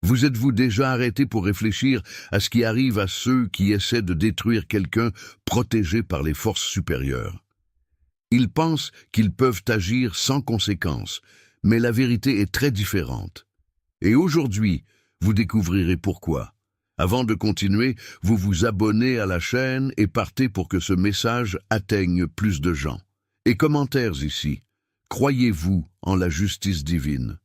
Vous êtes-vous déjà arrêté pour réfléchir à ce qui arrive à ceux qui essaient de détruire quelqu'un protégé par les forces supérieures? Ils pensent qu'ils peuvent agir sans conséquence, mais la vérité est très différente. Et aujourd'hui, vous découvrirez pourquoi. Avant de continuer, vous vous abonnez à la chaîne et partez pour que ce message atteigne plus de gens. Et commentaires ici. Croyez-vous en la justice divine?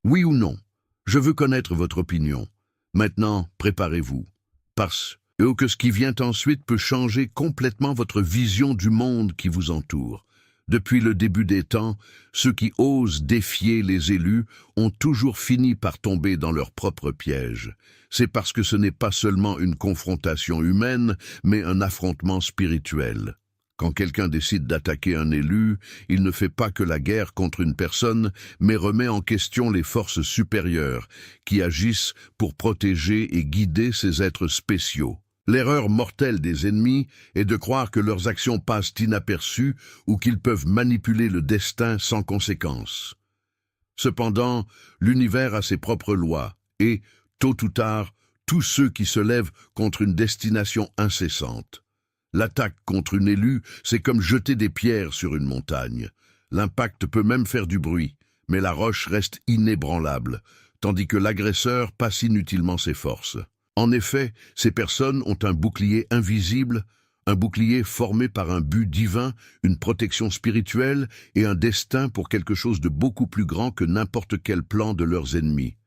Oui ou non? Je veux connaître votre opinion. Maintenant, préparez-vous. Parce que ce qui vient ensuite peut changer complètement votre vision du monde qui vous entoure. Depuis le début des temps, ceux qui osent défier les élus ont toujours fini par tomber dans leur propre piège. C'est parce que ce n'est pas seulement une confrontation humaine, mais un affrontement spirituel. Quand quelqu'un décide d'attaquer un élu, il ne fait pas que la guerre contre une personne, mais remet en question les forces supérieures qui agissent pour protéger et guider ces êtres spéciaux. L'erreur mortelle des ennemis est de croire que leurs actions passent inaperçues ou qu'ils peuvent manipuler le destin sans conséquence. Cependant, l'univers a ses propres lois et, tôt ou tard, tous ceux qui se lèvent contre une destination incessante. L'attaque contre une élue, c'est comme jeter des pierres sur une montagne. L'impact peut même faire du bruit, mais la roche reste inébranlable, tandis que l'agresseur passe inutilement ses forces. En effet, ces personnes ont un bouclier invisible, un bouclier formé par un but divin, une protection spirituelle et un destin pour quelque chose de beaucoup plus grand que n'importe quel plan de leurs ennemis.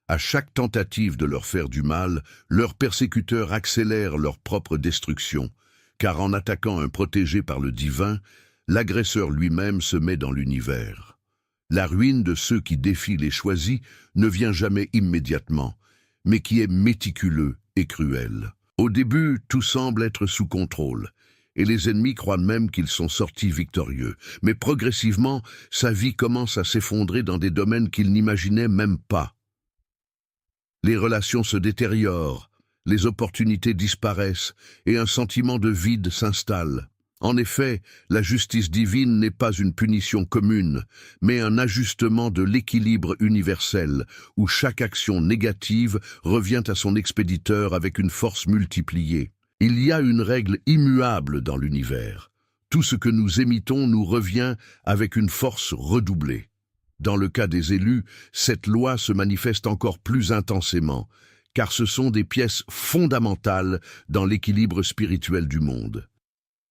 À chaque tentative de leur faire du mal, leurs persécuteurs accélèrent leur propre destruction, car en attaquant un protégé par le divin, l'agresseur lui-même se met dans l'univers. La ruine de ceux qui défient les choisis ne vient jamais immédiatement, mais qui est méticuleux et cruel. Au début, tout semble être sous contrôle, et les ennemis croient même qu'ils sont sortis victorieux. Mais progressivement, sa vie commence à s'effondrer dans des domaines qu'il n'imaginait même pas. Les relations se détériorent, les opportunités disparaissent et un sentiment de vide s'installe. En effet, la justice divine n'est pas une punition commune, mais un ajustement de l'équilibre universel, où chaque action négative revient à son expéditeur avec une force multipliée. Il y a une règle immuable dans l'univers. Tout ce que nous émettons nous revient avec une force redoublée. Dans le cas des élus, cette loi se manifeste encore plus intensément, car ce sont des pièces fondamentales dans l'équilibre spirituel du monde.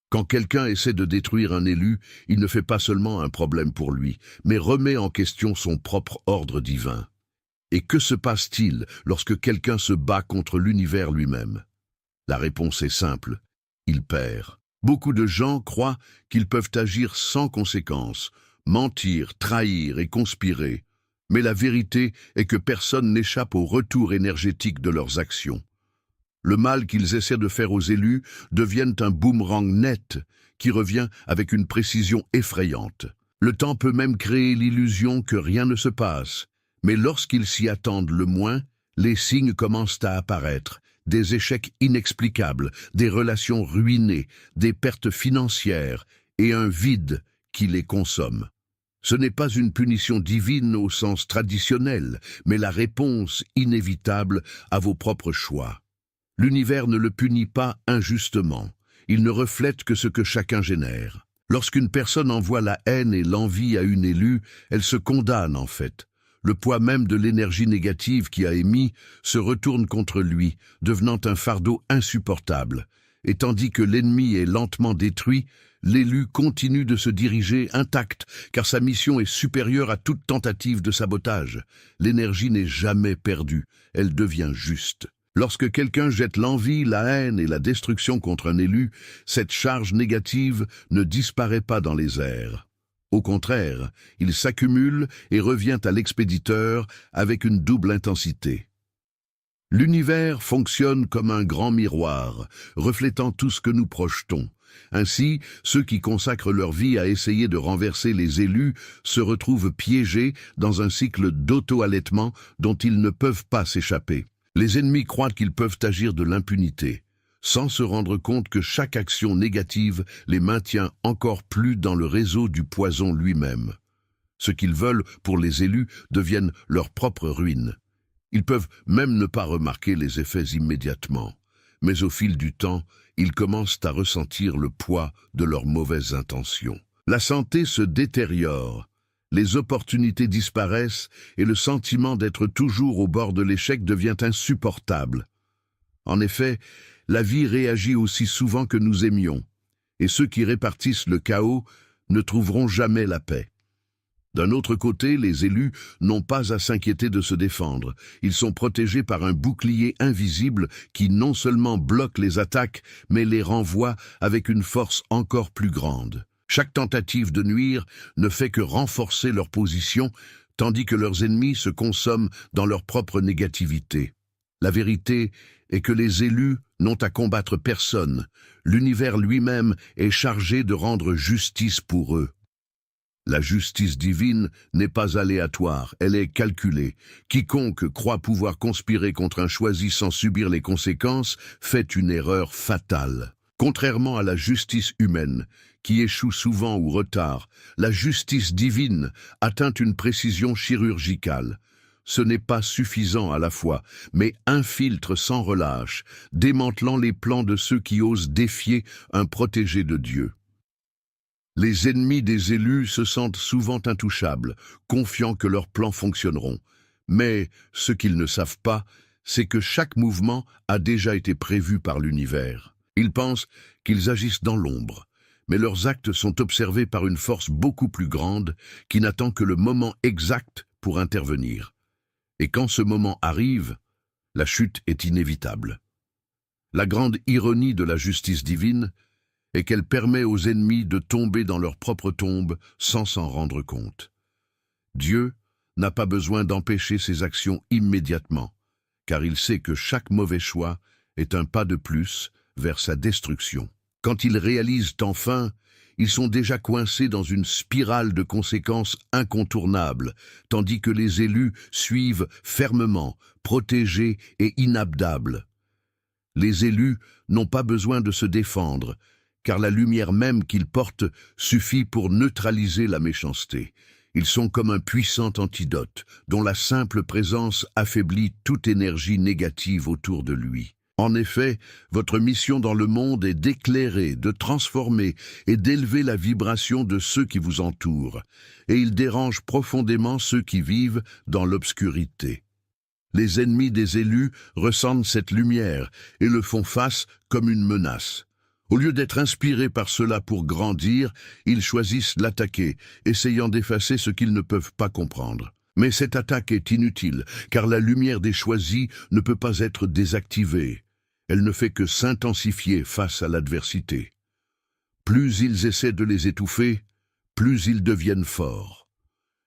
Quand quelqu'un essaie de détruire un élu, il ne fait pas seulement un problème pour lui, mais remet en question son propre ordre divin. Et que se passe-t-il lorsque quelqu'un se bat contre l'univers lui-même? La réponse est simple, il perd. Beaucoup de gens croient qu'ils peuvent agir sans conséquence, mentir, trahir et conspirer. Mais la vérité est que personne n'échappe au retour énergétique de leurs actions. Le mal qu'ils essaient de faire aux élus devient un boomerang net qui revient avec une précision effrayante. Le temps peut même créer l'illusion que rien ne se passe, mais lorsqu'ils s'y attendent le moins, les signes commencent à apparaître, des échecs inexplicables, des relations ruinées, des pertes financières et un vide qui les consomme. Ce n'est pas une punition divine au sens traditionnel, mais la réponse inévitable à vos propres choix. L'univers ne le punit pas injustement, il ne reflète que ce que chacun génère. Lorsqu'une personne envoie la haine et l'envie à une élue, elle se condamne en fait. Le poids même de l'énergie négative qui a émis se retourne contre lui, devenant un fardeau insupportable. Et tandis que l'ennemi est lentement détruit, l'élu continue de se diriger intact, car sa mission est supérieure à toute tentative de sabotage. L'énergie n'est jamais perdue, elle devient juste. Lorsque quelqu'un jette l'envie, la haine et la destruction contre un élu, cette charge négative ne disparaît pas dans les airs. Au contraire, il s'accumule et revient à l'expéditeur avec une double intensité. L'univers fonctionne comme un grand miroir, reflétant tout ce que nous projetons. Ainsi, ceux qui consacrent leur vie à essayer de renverser les élus se retrouvent piégés dans un cycle d'auto-allaitement dont ils ne peuvent pas s'échapper. Les ennemis croient qu'ils peuvent agir de l'impunité, sans se rendre compte que chaque action négative les maintient encore plus dans le réseau du poison lui-même. Ce qu'ils veulent pour les élus deviennent leur propre ruine. Ils peuvent même ne pas remarquer les effets immédiatement, mais au fil du temps, ils commencent à ressentir le poids de leurs mauvaises intentions. La santé se détériore, les opportunités disparaissent et le sentiment d'être toujours au bord de l'échec devient insupportable. En effet, la vie réagit aussi souvent que nous aimions, et ceux qui répartissent le chaos ne trouveront jamais la paix. D'un autre côté, les élus n'ont pas à s'inquiéter de se défendre. Ils sont protégés par un bouclier invisible qui non seulement bloque les attaques, mais les renvoie avec une force encore plus grande. Chaque tentative de nuire ne fait que renforcer leur position, tandis que leurs ennemis se consomment dans leur propre négativité. La vérité est que les élus n'ont à combattre personne. L'univers lui-même est chargé de rendre justice pour eux. La justice divine n'est pas aléatoire, elle est calculée. Quiconque croit pouvoir conspirer contre un choisi sans subir les conséquences fait une erreur fatale. Contrairement à la justice humaine, qui échoue souvent ou retard, la justice divine atteint une précision chirurgicale. Ce n'est pas suffisant à la fois, mais infiltre sans relâche, démantelant les plans de ceux qui osent défier un protégé de Dieu. Les ennemis des élus se sentent souvent intouchables, confiants que leurs plans fonctionneront. Mais ce qu'ils ne savent pas, c'est que chaque mouvement a déjà été prévu par l'univers. Ils pensent qu'ils agissent dans l'ombre, mais leurs actes sont observés par une force beaucoup plus grande qui n'attend que le moment exact pour intervenir. Et quand ce moment arrive, la chute est inévitable. La grande ironie de la justice divine est qu'elle permet aux ennemis de tomber dans leur propre tombe sans s'en rendre compte. Dieu n'a pas besoin d'empêcher ses actions immédiatement, car il sait que chaque mauvais choix est un pas de plus vers sa destruction. Quand ils réalisent enfin, ils sont déjà coincés dans une spirale de conséquences incontournables, tandis que les élus suivent fermement, protégés et inabdables. Les élus n'ont pas besoin de se défendre, car la lumière même qu'ils portent suffit pour neutraliser la méchanceté. Ils sont comme un puissant antidote, dont la simple présence affaiblit toute énergie négative autour de lui. En effet, votre mission dans le monde est d'éclairer, de transformer et d'élever la vibration de ceux qui vous entourent, et il dérange profondément ceux qui vivent dans l'obscurité. Les ennemis des élus ressentent cette lumière et le font face comme une menace. Au lieu d'être inspirés par cela pour grandir, ils choisissent l'attaquer, essayant d'effacer ce qu'ils ne peuvent pas comprendre. Mais cette attaque est inutile, car la lumière des choisis ne peut pas être désactivée. Elle ne fait que s'intensifier face à l'adversité. Plus ils essaient de les étouffer, plus ils deviennent forts.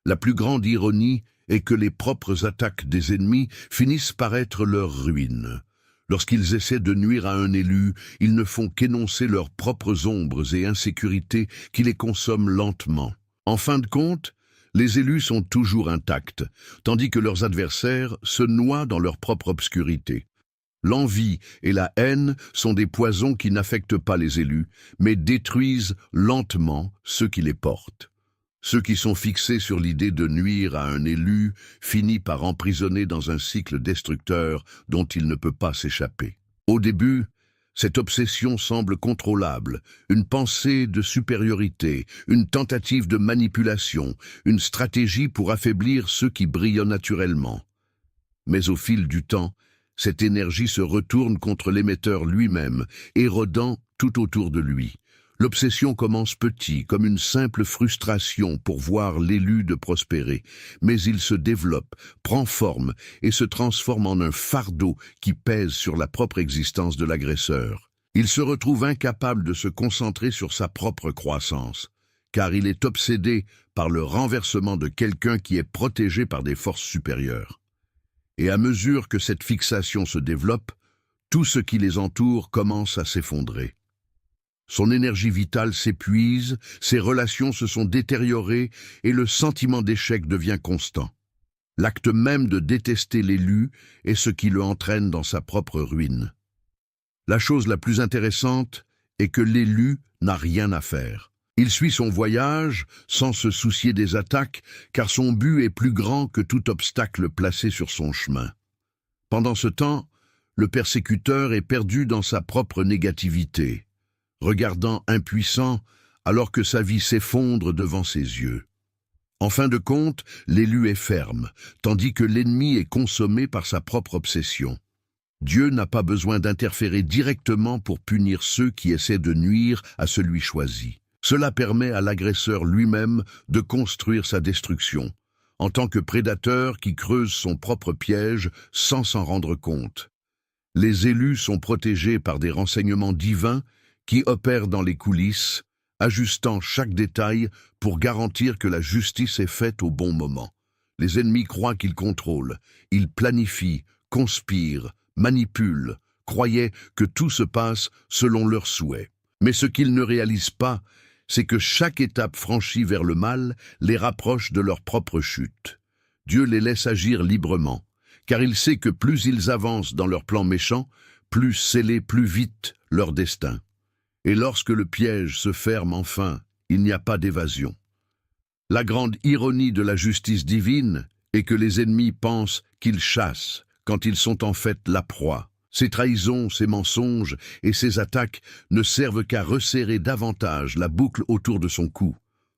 La plus grande ironie est que les propres attaques des ennemis finissent par être leur ruine. Lorsqu'ils essaient de nuire à un élu, ils ne font qu'énoncer leurs propres ombres et insécurités qui les consomment lentement. En fin de compte, les élus sont toujours intacts, tandis que leurs adversaires se noient dans leur propre obscurité. L'envie et la haine sont des poisons qui n'affectent pas les élus, mais détruisent lentement ceux qui les portent. Ceux qui sont fixés sur l'idée de nuire à un élu finissent par emprisonner dans un cycle destructeur dont il ne peut pas s'échapper. Au début, cette obsession semble contrôlable, une pensée de supériorité, une tentative de manipulation, une stratégie pour affaiblir ceux qui brillent naturellement. Mais au fil du temps, cette énergie se retourne contre l'émetteur lui-même, érodant tout autour de lui. L'obsession commence petit, comme une simple frustration pour voir l'élu de prospérer, mais il se développe, prend forme et se transforme en un fardeau qui pèse sur la propre existence de l'agresseur. Il se retrouve incapable de se concentrer sur sa propre croissance, car il est obsédé par le renversement de quelqu'un qui est protégé par des forces supérieures. Et à mesure que cette fixation se développe, tout ce qui les entoure commence à s'effondrer. Son énergie vitale s'épuise, ses relations se sont détériorées et le sentiment d'échec devient constant. L'acte même de détester l'élu est ce qui le entraîne dans sa propre ruine. La chose la plus intéressante est que l'élu n'a rien à faire. Il suit son voyage sans se soucier des attaques, car son but est plus grand que tout obstacle placé sur son chemin. Pendant ce temps, le persécuteur est perdu dans sa propre négativité, regardant impuissant alors que sa vie s'effondre devant ses yeux. En fin de compte, l'élu est ferme, tandis que l'ennemi est consommé par sa propre obsession. Dieu n'a pas besoin d'interférer directement pour punir ceux qui essaient de nuire à celui choisi. Cela permet à l'agresseur lui-même de construire sa destruction, en tant que prédateur qui creuse son propre piège sans s'en rendre compte. Les élus sont protégés par des renseignements divins qui opèrent dans les coulisses, ajustant chaque détail pour garantir que la justice est faite au bon moment. Les ennemis croient qu'ils contrôlent, ils planifient, conspirent, manipulent, croyaient que tout se passe selon leurs souhaits. Mais ce qu'ils ne réalisent pas, c'est que chaque étape franchie vers le mal les rapproche de leur propre chute. Dieu les laisse agir librement, car il sait que plus ils avancent dans leur plan méchant, plus scellé plus vite leur destin. Et lorsque le piège se ferme enfin, il n'y a pas d'évasion. La grande ironie de la justice divine est que les ennemis pensent qu'ils chassent quand ils sont en fait la proie. Ces trahisons, ces mensonges et ces attaques ne servent qu'à resserrer davantage la boucle autour de son cou.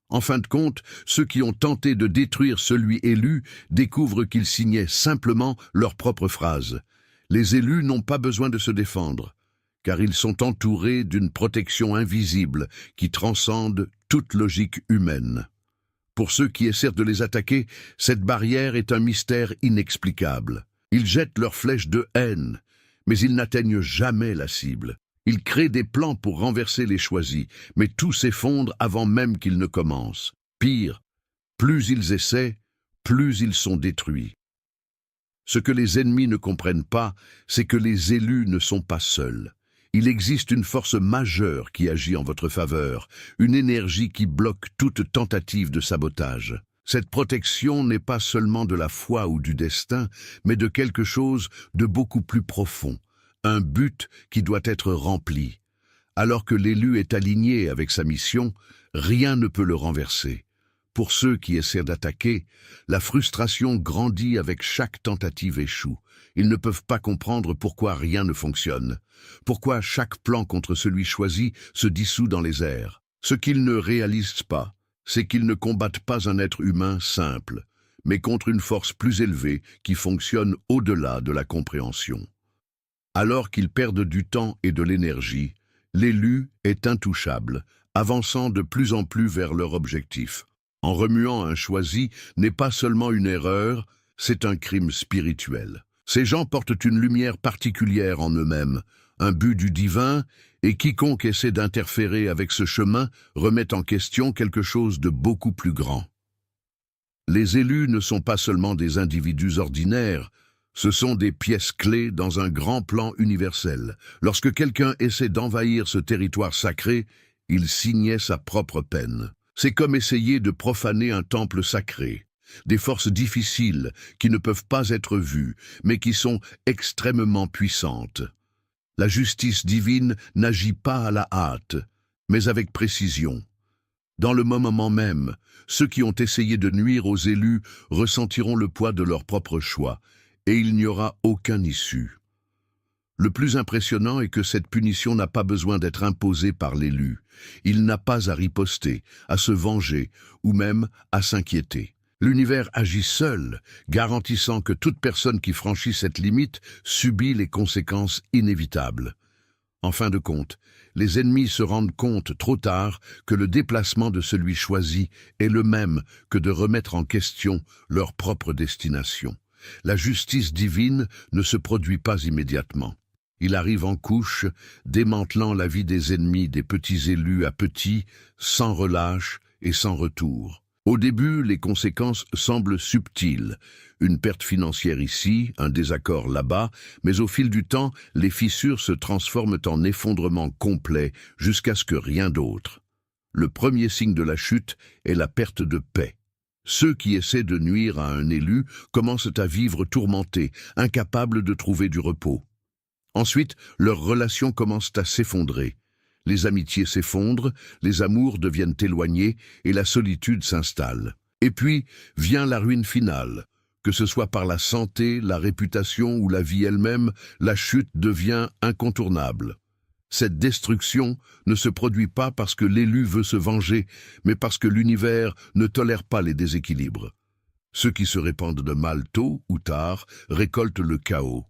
En fin de compte, ceux qui ont tenté de détruire celui élu découvrent qu'ils signaient simplement leur propre phrase. Les élus n'ont pas besoin de se défendre, car ils sont entourés d'une protection invisible qui transcende toute logique humaine. Pour ceux qui essaient de les attaquer, cette barrière est un mystère inexplicable. Ils jettent leurs flèches de haine, mais ils n'atteignent jamais la cible. Ils créent des plans pour renverser les choisis, mais tout s'effondre avant même qu'ils ne commencent. Pire, plus ils essaient, plus ils sont détruits. Ce que les ennemis ne comprennent pas, c'est que les élus ne sont pas seuls. Il existe une force majeure qui agit en votre faveur, une énergie qui bloque toute tentative de sabotage. Cette protection n'est pas seulement de la foi ou du destin, mais de quelque chose de beaucoup plus profond, un but qui doit être rempli. Alors que l'élu est aligné avec sa mission, rien ne peut le renverser. Pour ceux qui essaient d'attaquer, la frustration grandit avec chaque tentative échoue. Ils ne peuvent pas comprendre pourquoi rien ne fonctionne, pourquoi chaque plan contre celui choisi se dissout dans les airs. Ce qu'ils ne réalisent pas, c'est qu'ils ne combattent pas un être humain simple, mais contre une force plus élevée qui fonctionne au-delà de la compréhension. Alors qu'ils perdent du temps et de l'énergie, l'élu est intouchable, avançant de plus en plus vers leur objectif. En remuant un choisi n'est pas seulement une erreur, c'est un crime spirituel. Ces gens portent une lumière particulière en eux-mêmes, un but du divin, et quiconque essaie d'interférer avec ce chemin remet en question quelque chose de beaucoup plus grand. Les élus ne sont pas seulement des individus ordinaires, ce sont des pièces clés dans un grand plan universel. Lorsque quelqu'un essaie d'envahir ce territoire sacré, il signait sa propre peine. C'est comme essayer de profaner un temple sacré. Des forces difficiles qui ne peuvent pas être vues, mais qui sont extrêmement puissantes. La justice divine n'agit pas à la hâte, mais avec précision. Dans le moment même, ceux qui ont essayé de nuire aux élus ressentiront le poids de leur propre choix, et il n'y aura aucun issue. Le plus impressionnant est que cette punition n'a pas besoin d'être imposée par l'élu. Il n'a pas à riposter, à se venger, ou même à s'inquiéter. L'univers agit seul, garantissant que toute personne qui franchit cette limite subit les conséquences inévitables. En fin de compte, les ennemis se rendent compte trop tard que le déplacement de celui choisi est le même que de remettre en question leur propre destination. La justice divine ne se produit pas immédiatement. Il arrive en couche, démantelant la vie des ennemis des petits élus à petits, sans relâche et sans retour. Au début, les conséquences semblent subtiles. Une perte financière ici, un désaccord là-bas, mais au fil du temps, les fissures se transforment en effondrement complet jusqu'à ce que rien d'autre. Le premier signe de la chute est la perte de paix. Ceux qui essaient de nuire à un élu commencent à vivre tourmentés, incapables de trouver du repos. Ensuite, leurs relations commencent à s'effondrer. Les amitiés s'effondrent, les amours deviennent éloignés et la solitude s'installe. Et puis vient la ruine finale, Que ce soit par la santé, la réputation ou la vie elle-même, la chute devient incontournable. Cette destruction ne se produit pas parce que l'élu veut se venger, mais parce que l'univers ne tolère pas les déséquilibres. Ceux qui se répandent de mal tôt ou tard récoltent le chaos.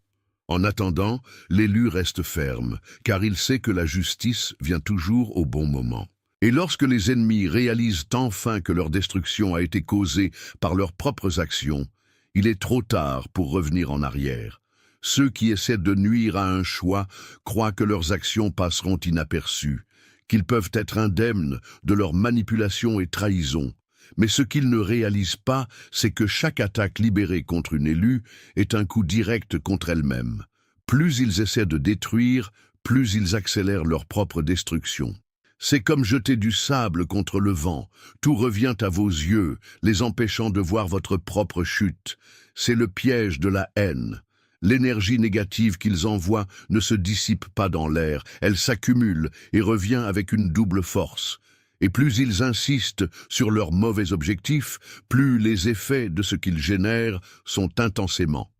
En attendant, l'élu reste ferme, car il sait que la justice vient toujours au bon moment. Et lorsque les ennemis réalisent enfin que leur destruction a été causée par leurs propres actions, il est trop tard pour revenir en arrière. Ceux qui essaient de nuire à un choix croient que leurs actions passeront inaperçues, qu'ils peuvent être indemnes de leurs manipulations et trahisons. Mais ce qu'ils ne réalisent pas, c'est que chaque attaque libérée contre une élue est un coup direct contre elle-même. Plus ils essaient de détruire, plus ils accélèrent leur propre destruction. C'est comme jeter du sable contre le vent. Tout revient à vos yeux, les empêchant de voir votre propre chute. C'est le piège de la haine. L'énergie négative qu'ils envoient ne se dissipe pas dans l'air, elle s'accumule et revient avec une double force. Et plus ils insistent sur leurs mauvais objectifs, plus les effets de ce qu'ils génèrent sont intensément.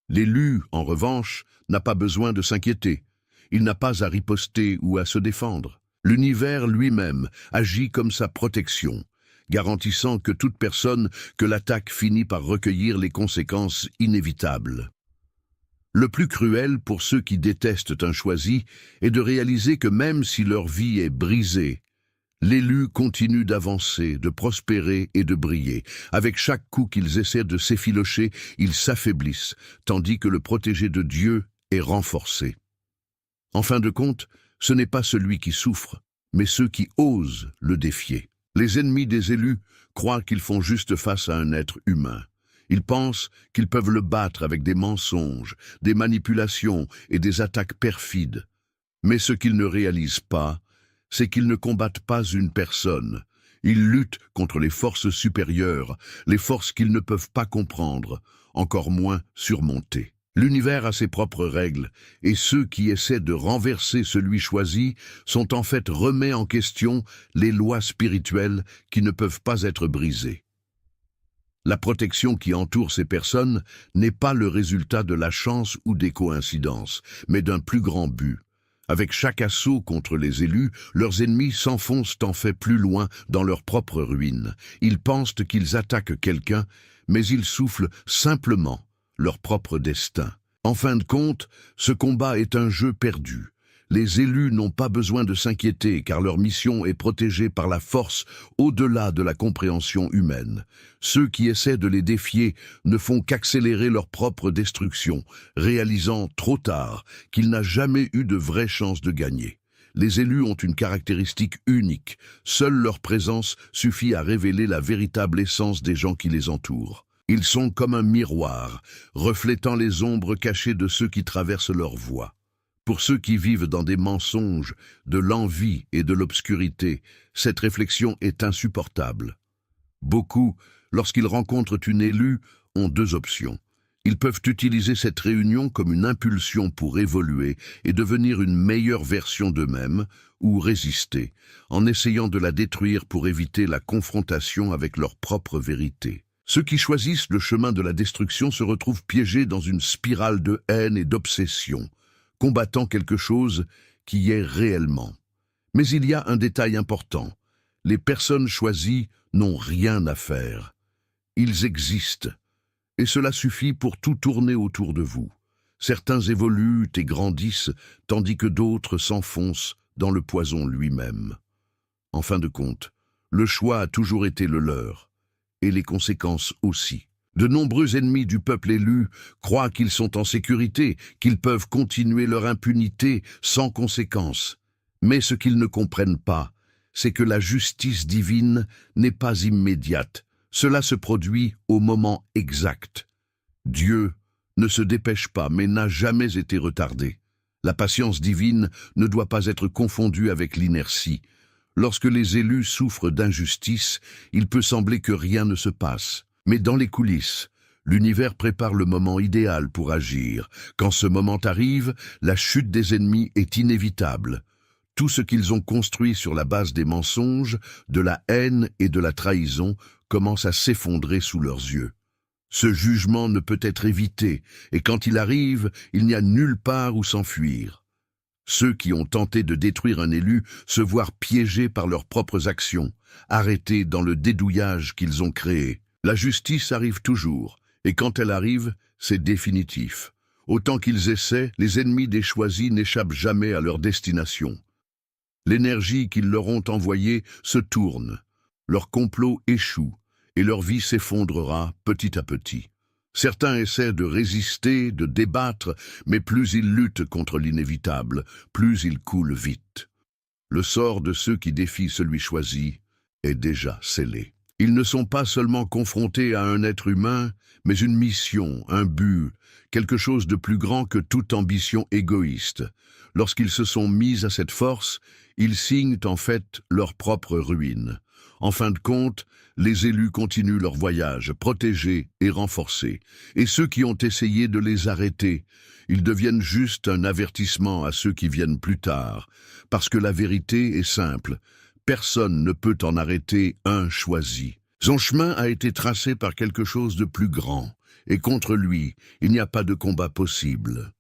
L'élu, en revanche, n'a pas besoin de s'inquiéter. Il n'a pas à riposter ou à se défendre. L'univers lui-même agit comme sa protection, garantissant que toute personne que l'attaque finit par recueillir les conséquences inévitables. Le plus cruel pour ceux qui détestent un choisi est de réaliser que même si leur vie est brisée, l'élu continue d'avancer, de prospérer et de briller. Avec chaque coup qu'ils essaient de s'effilocher, ils s'affaiblissent, tandis que le protégé de Dieu est renforcé. En fin de compte, ce n'est pas celui qui souffre, mais ceux qui osent le défier. Les ennemis des élus croient qu'ils font juste face à un être humain. Ils pensent qu'ils peuvent le battre avec des mensonges, des manipulations et des attaques perfides. Mais ce qu'ils ne réalisent pas, c'est qu'ils ne combattent pas une personne. Ils luttent contre les forces supérieures, les forces qu'ils ne peuvent pas comprendre, encore moins surmonter. L'univers a ses propres règles, et ceux qui essaient de renverser celui choisi sont en fait remis en question les lois spirituelles qui ne peuvent pas être brisées. La protection qui entoure ces personnes n'est pas le résultat de la chance ou des coïncidences, mais d'un plus grand but. Avec chaque assaut contre les élus, leurs ennemis s'enfoncent en fait plus loin dans leur propre ruine. Ils pensent qu'ils attaquent quelqu'un, mais ils soufflent simplement leur propre destin. En fin de compte, ce combat est un jeu perdu. Les élus n'ont pas besoin de s'inquiéter car leur mission est protégée par la force au-delà de la compréhension humaine. Ceux qui essaient de les défier ne font qu'accélérer leur propre destruction, réalisant trop tard qu'il n'a jamais eu de vraie chance de gagner. Les élus ont une caractéristique unique. Seule leur présence suffit à révéler la véritable essence des gens qui les entourent. Ils sont comme un miroir, reflétant les ombres cachées de ceux qui traversent leur voie. Pour ceux qui vivent dans des mensonges, de l'envie et de l'obscurité, cette réflexion est insupportable. Beaucoup, lorsqu'ils rencontrent une élue, ont deux options. Ils peuvent utiliser cette réunion comme une impulsion pour évoluer et devenir une meilleure version d'eux-mêmes, ou résister, en essayant de la détruire pour éviter la confrontation avec leur propre vérité. Ceux qui choisissent le chemin de la destruction se retrouvent piégés dans une spirale de haine et d'obsession, combattant quelque chose qui est réellement. Mais il y a un détail important. Les personnes choisies n'ont rien à faire. Ils existent, et cela suffit pour tout tourner autour de vous. Certains évoluent et grandissent, tandis que d'autres s'enfoncent dans le poison lui-même. En fin de compte, le choix a toujours été le leur, et les conséquences aussi. De nombreux ennemis du peuple élu croient qu'ils sont en sécurité, qu'ils peuvent continuer leur impunité sans conséquence. Mais ce qu'ils ne comprennent pas, c'est que la justice divine n'est pas immédiate. Cela se produit au moment exact. Dieu ne se dépêche pas, mais n'a jamais été retardé. La patience divine ne doit pas être confondue avec l'inertie. Lorsque les élus souffrent d'injustice, il peut sembler que rien ne se passe. Mais dans les coulisses, l'univers prépare le moment idéal pour agir. Quand ce moment arrive, la chute des ennemis est inévitable. Tout ce qu'ils ont construit sur la base des mensonges, de la haine et de la trahison commence à s'effondrer sous leurs yeux. Ce jugement ne peut être évité, et quand il arrive, il n'y a nulle part où s'enfuir. Ceux qui ont tenté de détruire un élu se voient piégés par leurs propres actions, arrêtés dans le dédouillage qu'ils ont créé. La justice arrive toujours, et quand elle arrive, c'est définitif. Autant qu'ils essaient, les ennemis des choisis n'échappent jamais à leur destination. L'énergie qu'ils leur ont envoyée se tourne, leur complot échoue, et leur vie s'effondrera petit à petit. Certains essaient de résister, de débattre, mais plus ils luttent contre l'inévitable, plus ils coulent vite. Le sort de ceux qui défient celui choisi est déjà scellé. Ils ne sont pas seulement confrontés à un être humain, mais une mission, un but, quelque chose de plus grand que toute ambition égoïste. Lorsqu'ils se sont mis à cette force, ils signent en fait leur propre ruine. En fin de compte, les élus continuent leur voyage, protégés et renforcés. Et ceux qui ont essayé de les arrêter, ils deviennent juste un avertissement à ceux qui viennent plus tard. Parce que la vérité est simple, personne ne peut en arrêter un choisi. Son chemin a été tracé par quelque chose de plus grand, et contre lui, il n'y a pas de combat possible.